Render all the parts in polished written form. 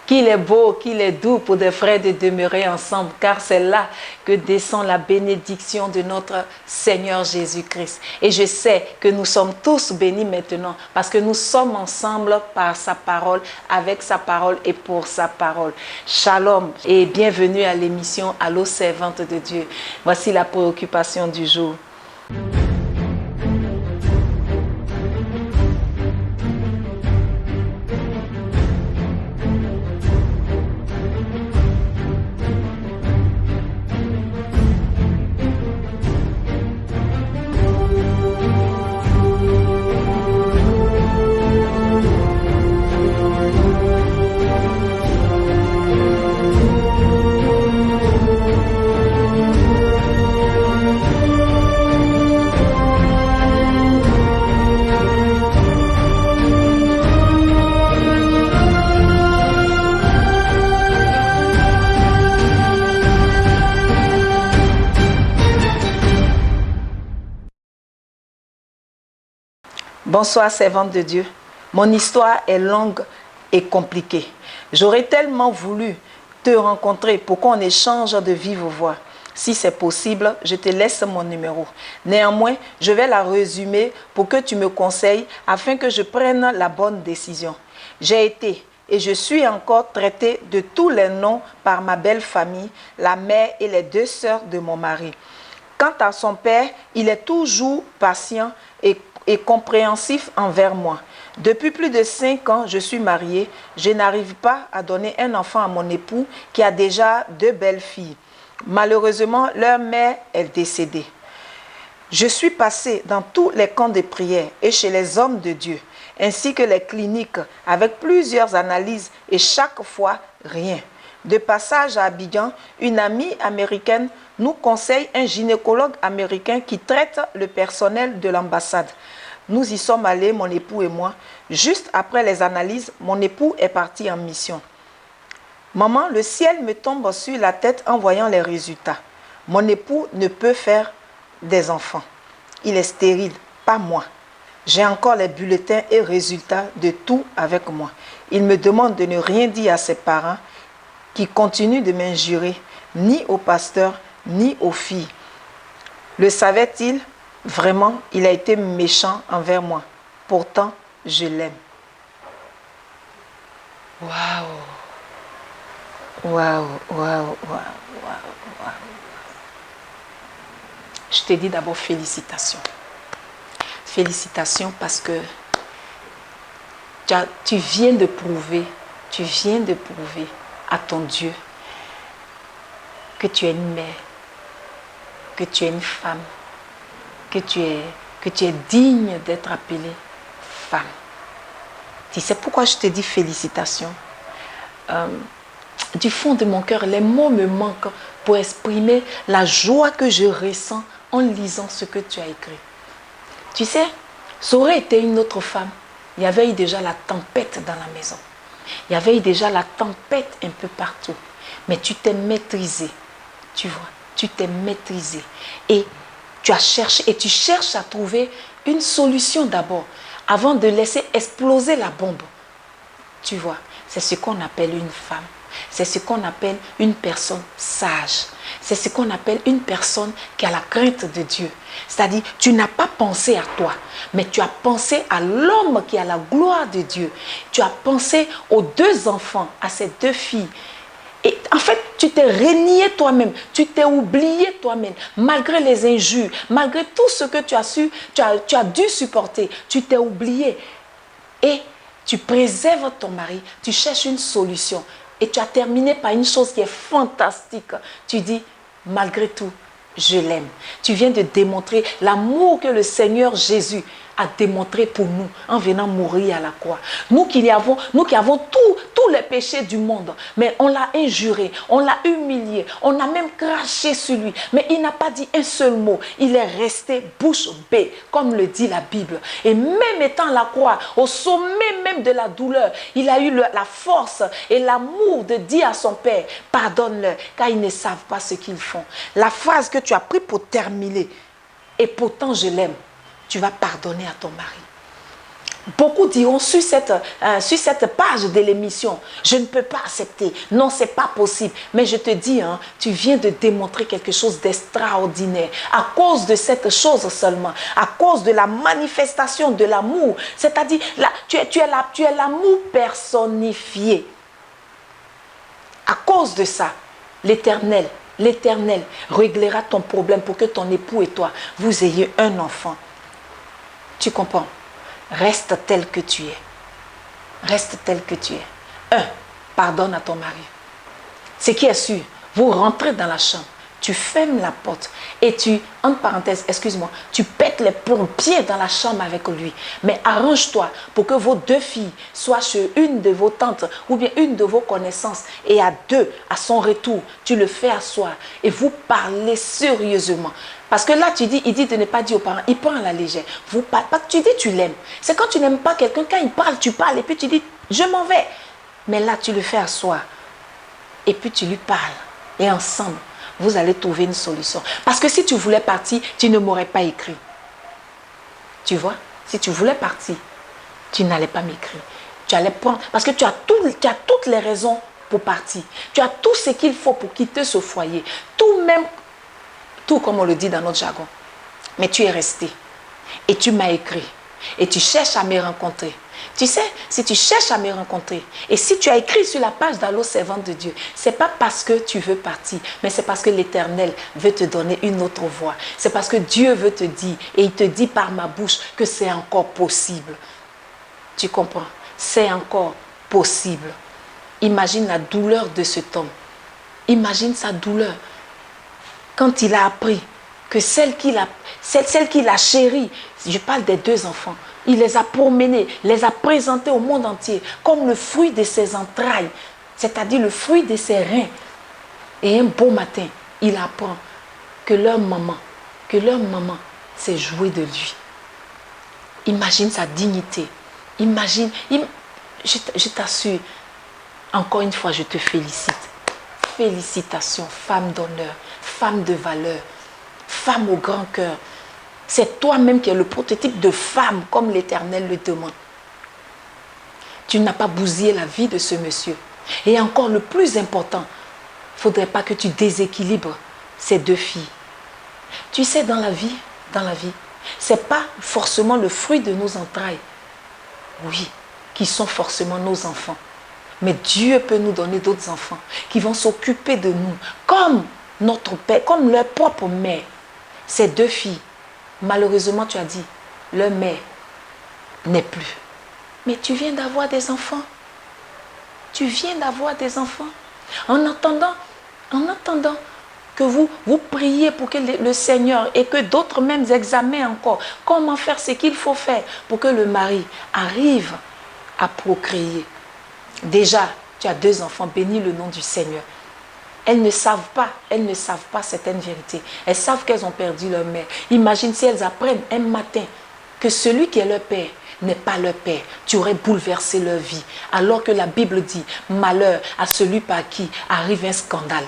Qu'il est beau, qu'il est doux pour des frères de demeurer ensemble, car c'est là que descend la bénédiction de notre Seigneur Jésus-Christ. Et je sais que nous sommes tous bénis maintenant, parce que nous sommes ensemble par sa parole, avec sa parole et pour sa parole. Shalom et bienvenue à l'émission Allô, servante de Dieu. Voici la préoccupation du jour. Bonsoir, servante de Dieu. Mon histoire est longue et compliquée. J'aurais tellement voulu te rencontrer pour qu'on échange de vive voix. Si c'est possible, je te laisse mon numéro. Néanmoins, je vais la résumer pour que tu me conseilles afin que je prenne la bonne décision. J'ai été et je suis encore traitée de tous les noms par ma belle famille, la mère et les 2 sœurs de mon mari. Quant à son père, il est toujours patient et compréhensif envers moi. Depuis plus de 5 ans, je suis mariée. Je n'arrive pas à donner un enfant à mon époux qui a déjà 2 belles filles. Malheureusement, leur mère est décédée. Je suis passée dans tous les camps de prière et chez les hommes de Dieu, ainsi que les cliniques avec plusieurs analyses et chaque fois, rien. De passage à Abidjan, une amie américaine nous conseille un gynécologue américain qui traite le personnel de l'ambassade. Nous y sommes allés, mon époux et moi. Juste après les analyses, mon époux est parti en mission. Maman, le ciel me tombe sur la tête en voyant les résultats. Mon époux ne peut faire des enfants. Il est stérile, pas moi. J'ai encore les bulletins et résultats de tout avec moi. Il me demande de ne rien dire à ses parents qui continuent de m'injurer, ni au pasteur, ni aux filles. Le savait-il? Vraiment, il a été méchant envers moi. Pourtant, je l'aime. Waouh! Waouh, waouh, waouh, waouh. Je te dis d'abord félicitations. Félicitations parce que tu viens de prouver à ton Dieu que tu es une mère, que tu es une femme, que tu es digne d'être appelée femme. Tu sais pourquoi je te dis félicitations? Du fond de mon cœur, les mots me manquent pour exprimer la joie que je ressens en lisant ce que tu as écrit. Tu sais, ça aurait été une autre femme. Il y avait eu déjà la tempête dans la maison. Il y avait eu déjà la tempête un peu partout. Mais tu t'es maîtrisé. Tu vois, tu t'es maîtrisé. Et tu as cherché, et tu cherches à trouver une solution d'abord, avant de laisser exploser la bombe. Tu vois, c'est ce qu'on appelle une femme. C'est ce qu'on appelle une personne sage. C'est ce qu'on appelle une personne qui a la crainte de Dieu. C'est-à-dire, tu n'as pas pensé à toi, mais tu as pensé à l'homme qui a la gloire de Dieu. Tu as pensé aux 2 enfants, à ces 2 filles. Et en fait, tu t'es renié toi-même, tu t'es oublié toi-même, malgré les injures, malgré tout ce que tu as dû supporter, tu t'es oublié. Et tu préserves ton mari, tu cherches une solution. Et tu as terminé par une chose qui est fantastique. Tu dis, malgré tout, je l'aime. Tu viens de démontrer l'amour que le Seigneur Jésus a démontré pour nous en venant mourir à la croix. Nous qui avons tous les péchés du monde, mais on l'a injuré, on l'a humilié, on a même craché sur lui, mais il n'a pas dit un seul mot. Il est resté bouche bée, comme le dit la Bible. Et même étant à la croix, au sommet même de la douleur, il a eu la force et l'amour de dire à son Père, pardonne-leur, car ils ne savent pas ce qu'ils font. La phrase que tu as pris pour terminer, et pourtant je l'aime. Tu vas pardonner à ton mari. Beaucoup diront sur cette page de l'émission, je ne peux pas accepter. Non, ce n'est pas possible. Mais je te dis, hein, tu viens de démontrer quelque chose d'extraordinaire. À cause de cette chose seulement. À cause de la manifestation de l'amour. C'est-à-dire, tu es l'amour personnifié. À cause de ça, l'Éternel réglera ton problème pour que ton époux et toi, vous ayez un enfant. Tu comprends? Reste tel que tu es. Reste tel que tu es. Pardonne à ton mari. Ce qui est sûr, vous rentrez dans la chambre, tu fermes la porte et tu, entre parenthèses, excuse-moi, tu pètes les plombiers dans la chambre avec lui. Mais arrange-toi pour que vos deux filles soient chez une de vos tantes ou bien une de vos connaissances. Et à deux, à son retour, tu le fais asseoir et vous parlez sérieusement. Parce que là, il dit de ne pas dire aux parents, il prend à la légère. Vous parlez, pas que tu dis tu l'aimes. C'est quand tu n'aimes pas quelqu'un, quand il parle, tu parles et puis tu dis, je m'en vais. Mais là, tu le fais asseoir et puis tu lui parles. Et ensemble, vous allez trouver une solution. Parce que si tu voulais partir, tu ne m'aurais pas écrit. Tu vois, si tu voulais partir, tu n'allais pas m'écrire. Tu allais prendre, parce que tu as toutes les raisons pour partir. Tu as tout ce qu'il faut pour quitter ce foyer. Tout comme on le dit dans notre jargon. Mais tu es resté. Et tu m'as écrit. Et tu cherches à me rencontrer. Tu sais, si tu cherches à me rencontrer, et si tu as écrit sur la page d'Allô Servante de Dieu, ce n'est pas parce que tu veux partir, mais c'est parce que l'Éternel veut te donner une autre voie. C'est parce que Dieu veut te dire, et il te dit par ma bouche que c'est encore possible. Tu comprends? C'est encore possible. Imagine la douleur de cet homme. Imagine sa douleur. Quand il a appris que celle qu'il a chérie, je parle des deux enfants, il les a promenés, les a présentés au monde entier comme le fruit de ses entrailles, c'est-à-dire le fruit de ses reins. Et un beau matin, il apprend que leur maman s'est jouée de lui. Imagine sa dignité. Imagine, je t'assure, encore une fois, je te félicite. Félicitations, femme d'honneur, femme de valeur, femme au grand cœur. C'est toi-même qui es le prototype de femme, comme l'Éternel le demande. Tu n'as pas bousillé la vie de ce monsieur. Et encore le plus important, il ne faudrait pas que tu déséquilibres ces deux filles. Tu sais, dans la vie, ce n'est pas forcément le fruit de nos entrailles, oui, qui sont forcément nos enfants. Mais Dieu peut nous donner d'autres enfants qui vont s'occuper de nous, comme notre père, comme leur propre mère. Ces deux filles, malheureusement, tu as dit, leur mère n'est plus. Mais tu viens d'avoir des enfants. Tu viens d'avoir des enfants. En attendant que vous priez pour que le Seigneur et que d'autres mêmes examinent encore comment faire ce qu'il faut faire pour que le mari arrive à procréer. Déjà, tu as deux enfants, bénis le nom du Seigneur. Elles ne savent pas certaines vérités. Elles savent qu'elles ont perdu leur mère. Imagine si elles apprennent un matin que celui qui est leur père n'est pas leur père. Tu aurais bouleversé leur vie. Alors que la Bible dit, malheur à celui par qui arrive un scandale.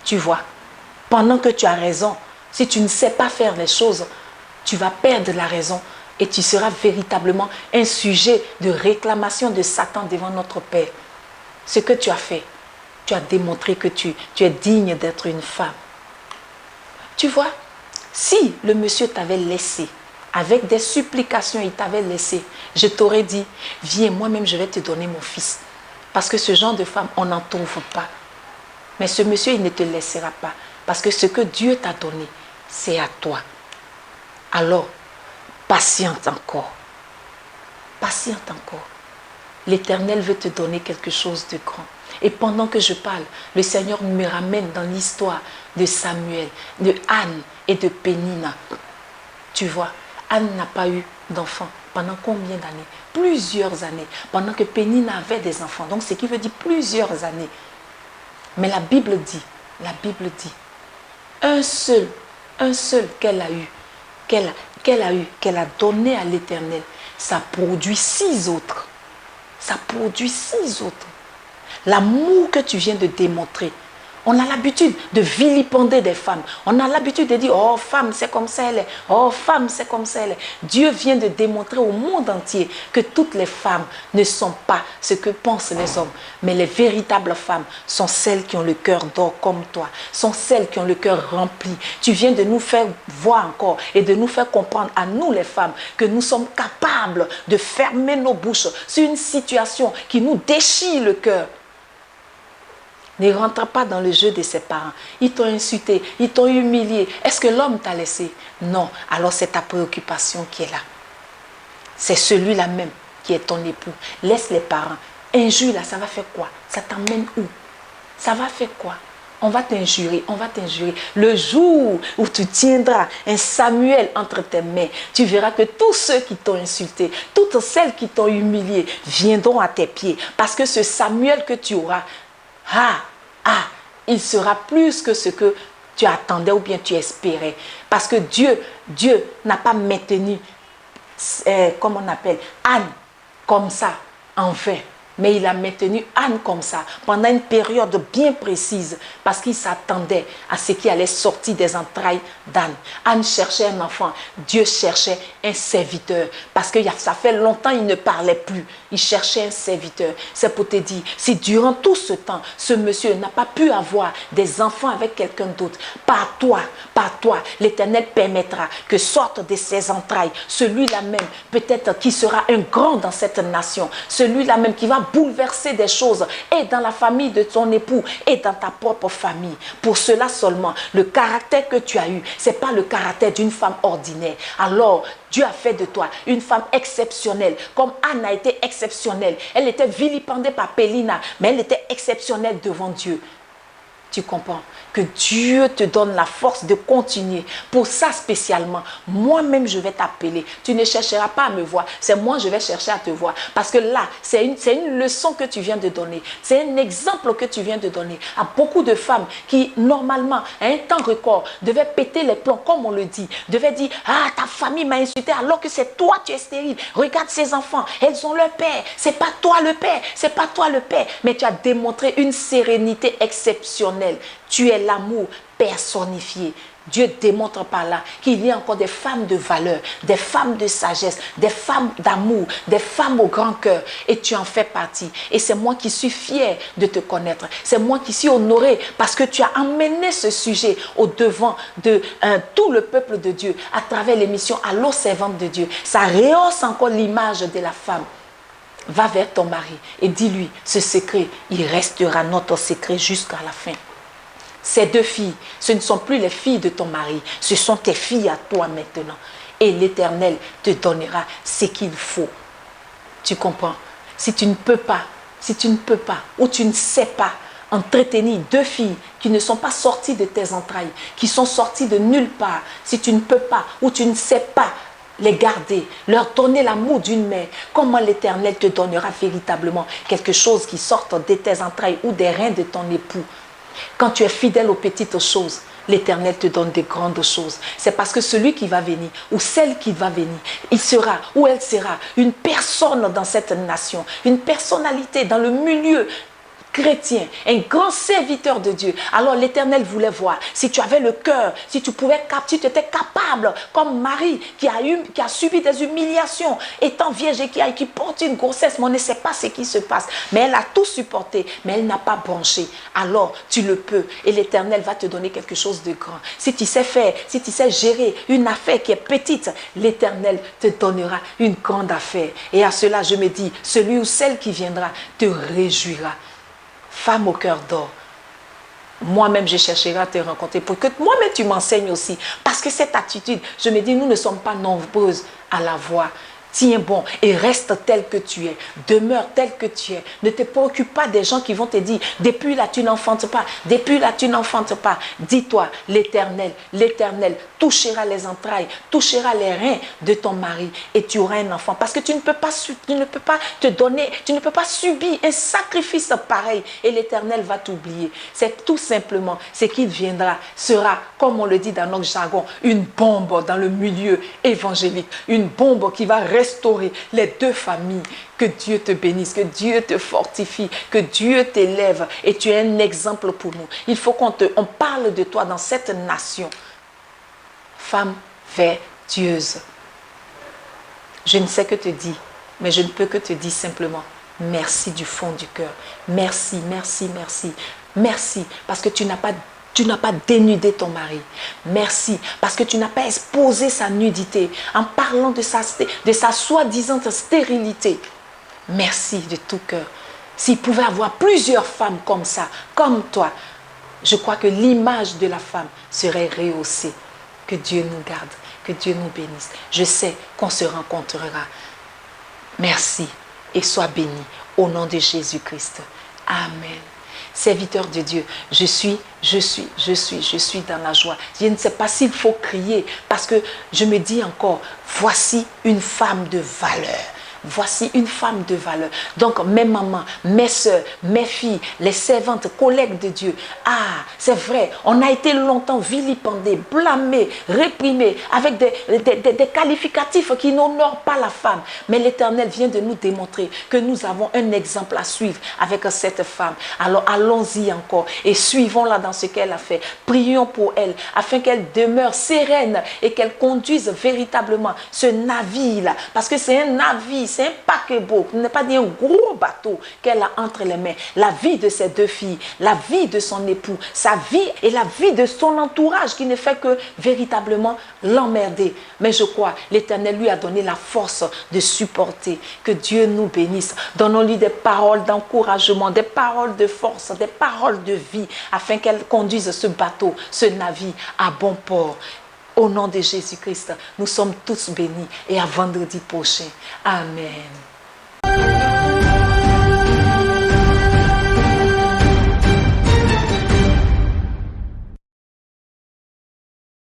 Tu vois, pendant que tu as raison, si tu ne sais pas faire les choses, tu vas perdre la raison et tu seras véritablement un sujet de réclamation de Satan devant notre Père. Ce que tu as fait, tu as démontré que tu es digne d'être une femme. Tu vois, si le monsieur t'avait laissé, avec des supplications, il t'avait laissé, je t'aurais dit, viens, moi-même je vais te donner mon fils. Parce que ce genre de femme, on n'en trouve pas. Mais ce monsieur, il ne te laissera pas. Parce que ce que Dieu t'a donné, c'est à toi. Alors, patiente encore. Patiente encore. L'Éternel veut te donner quelque chose de grand. Et pendant que je parle, le Seigneur me ramène dans l'histoire de Samuel, de Anne et de Pénina. Tu vois, Anne n'a pas eu d'enfant. Pendant combien d'années? Plusieurs années. Pendant que Pénina avait des enfants. Donc, ce qui veut dire plusieurs années. Mais la Bible dit, un seul qu'elle a eu, qu'elle a donné à l'Éternel, ça produit 6 autres. Ça produit 6 autres. L'amour que tu viens de démontrer On a l'habitude de vilipender des femmes. On a l'habitude de dire, oh femme, c'est comme ça elle est. Oh femme, c'est comme ça elle est. Dieu vient de démontrer au monde entier que toutes les femmes ne sont pas ce que pensent les hommes. Mais les véritables femmes sont celles qui ont le cœur d'or comme toi. Sont celles qui ont le cœur rempli. Tu viens de nous faire voir encore et de nous faire comprendre à nous les femmes que nous sommes capables de fermer nos bouches sur une situation qui nous déchire le cœur. Ne rentre pas dans le jeu de ses parents. Ils t'ont insulté, ils t'ont humilié. Est-ce que l'homme t'a laissé? Non. Alors c'est ta préoccupation qui est là. C'est celui-là même qui est ton époux. Laisse les parents. Injure là, ça va faire quoi? Ça t'emmène où? Ça va faire quoi? On va t'injurer, on va t'injurer. Le jour où tu tiendras un Samuel entre tes mains, tu verras que tous ceux qui t'ont insulté, toutes celles qui t'ont humilié, viendront à tes pieds. Parce que ce Samuel que tu auras, il sera plus que ce que tu attendais ou bien tu espérais. Parce que Dieu n'a pas maintenu, comment on appelle, Anne comme ça, en vain. Mais il a maintenu Anne comme ça, pendant une période bien précise, parce qu'il s'attendait à ce qui allait sortir des entrailles d'Anne. Anne cherchait un enfant, Dieu cherchait un serviteur, parce que ça fait longtemps qu'il ne parlait plus. Il cherchait un serviteur. C'est pour te dire, si durant tout ce temps, ce monsieur n'a pas pu avoir des enfants avec quelqu'un d'autre, par toi, l'Éternel permettra que sorte de ses entrailles, celui-là même, peut-être qui sera un grand dans cette nation, celui-là même qui va bouleverser des choses et dans la famille de ton époux et dans ta propre famille. Pour cela seulement, le caractère que tu as eu, c'est pas le caractère d'une femme ordinaire. Alors, Dieu a fait de toi une femme exceptionnelle, comme Anne a été exceptionnelle. Elle était vilipendée par Pélina, mais elle était exceptionnelle devant Dieu. Tu comprends? Que Dieu te donne la force de continuer. Pour ça spécialement, moi-même je vais t'appeler. Tu ne chercheras pas à me voir. C'est moi je vais chercher à te voir. Parce que là, c'est une leçon que tu viens de donner. C'est un exemple que tu viens de donner à beaucoup de femmes qui, normalement, à un temps record, devaient péter les plombs, comme on le dit. Devaient dire, ah, ta famille m'a insulté alors que c'est toi tu es stérile. Regarde ces enfants, elles ont leur père. C'est pas toi le père, c'est pas toi le père. Mais tu as démontré une sérénité exceptionnelle. Tu es l'amour personnifié. Dieu démontre par là qu'il y a encore des femmes de valeur, des femmes de sagesse, des femmes d'amour, des femmes au grand cœur. Et tu en fais partie. Et c'est moi qui suis fière de te connaître. C'est moi qui suis honorée parce que tu as emmené ce sujet au devant de tout le peuple de Dieu à travers l'émission Allô, servante de Dieu. Ça rehausse encore l'image de la femme. Va vers ton mari et dis-lui, ce secret, il restera notre secret jusqu'à la fin. Ces deux filles, ce ne sont plus les filles de ton mari, ce sont tes filles à toi maintenant. Et l'Éternel te donnera ce qu'il faut. Tu comprends? Si tu ne peux pas, ou tu ne sais pas entretenir deux filles qui ne sont pas sorties de tes entrailles, qui sont sorties de nulle part, si tu ne peux pas, ou tu ne sais pas les garder, leur donner l'amour d'une mère, comment l'Éternel te donnera véritablement quelque chose qui sorte de tes entrailles ou des reins de ton époux. Quand tu es fidèle aux petites choses, l'Éternel te donne des grandes choses. C'est parce que celui qui va venir, ou celle qui va venir, il sera, ou elle sera, une personne dans cette nation, une personnalité dans le milieu chrétien, un grand serviteur de Dieu. Alors l'Éternel voulait voir si tu avais le cœur, si tu étais capable, comme Marie qui a subi des humiliations, étant vierge et qui porte une grossesse, mais on ne sait pas ce qui se passe. Mais elle a tout supporté, mais elle n'a pas branché. Alors tu le peux et l'Éternel va te donner quelque chose de grand. Si tu sais faire, si tu sais gérer une affaire qui est petite, l'Éternel te donnera une grande affaire. Et à cela je me dis, celui ou celle qui viendra te réjouira. Femme au cœur d'or, moi-même je chercherai à te rencontrer pour que moi-même tu m'enseignes aussi. Parce que cette attitude, je me dis, nous ne sommes pas nombreuses à la voir. Tiens bon et reste tel que tu es. Demeure tel que tu es. Ne te préoccupe pas des gens qui vont te dire, depuis là tu n'enfantes pas, depuis là tu n'enfantes pas. Dis-toi, l'Éternel touchera les entrailles, touchera les reins de ton mari et tu auras un enfant. Parce que tu ne peux pas te donner, tu ne peux pas subir un sacrifice pareil et l'Éternel va t'oublier. C'est tout simplement ce qu'il viendra, sera, comme on le dit dans notre jargon, une bombe dans le milieu évangélique. Une bombe qui va restaurer les deux familles. Que Dieu te bénisse, que Dieu te fortifie, que Dieu t'élève et tu es un exemple pour nous. Il faut qu'on parle de toi dans cette nation. Femme vertueuse. Je ne sais que te dire, mais je ne peux que te dire simplement merci du fond du cœur. Merci, merci, merci. Merci parce que tu n'as pas dénudé ton mari. Merci parce que tu n'as pas exposé sa nudité en parlant de sa soi-disant stérilité. Merci de tout cœur. S'il pouvait avoir plusieurs femmes comme ça, comme toi, je crois que l'image de la femme serait rehaussée. Que Dieu nous garde, que Dieu nous bénisse. Je sais qu'on se rencontrera. Merci et sois béni au nom de Jésus-Christ. Amen. Serviteur de Dieu, je suis dans la joie. Je ne sais pas s'il faut crier parce que je me dis encore, voici une femme de valeur. Voici une femme de valeur. Donc, mes mamans, mes soeurs, mes filles, les servantes, collègues de Dieu. Ah, c'est vrai, on a été longtemps vilipendés, blâmés, réprimés, avec des qualificatifs qui n'honorent pas la femme. Mais l'Éternel vient de nous démontrer que nous avons un exemple à suivre avec cette femme. Alors, allons-y encore et suivons-la dans ce qu'elle a fait. Prions pour elle, afin qu'elle demeure sereine et qu'elle conduise véritablement ce navire-là. Parce que c'est un navire, c'est un paquebot, ce n'est pas un gros bateau qu'elle a entre les mains. La vie de ses deux filles, la vie de son époux, sa vie et la vie de son entourage qui ne fait que véritablement l'emmerder. Mais je crois, l'Éternel lui a donné la force de supporter. Que Dieu nous bénisse. Donnons-lui des paroles d'encouragement, des paroles de force, des paroles de vie, afin qu'elle conduise ce bateau, ce navire à bon port. Au nom de Jésus-Christ, nous sommes tous bénis et à vendredi prochain. Amen.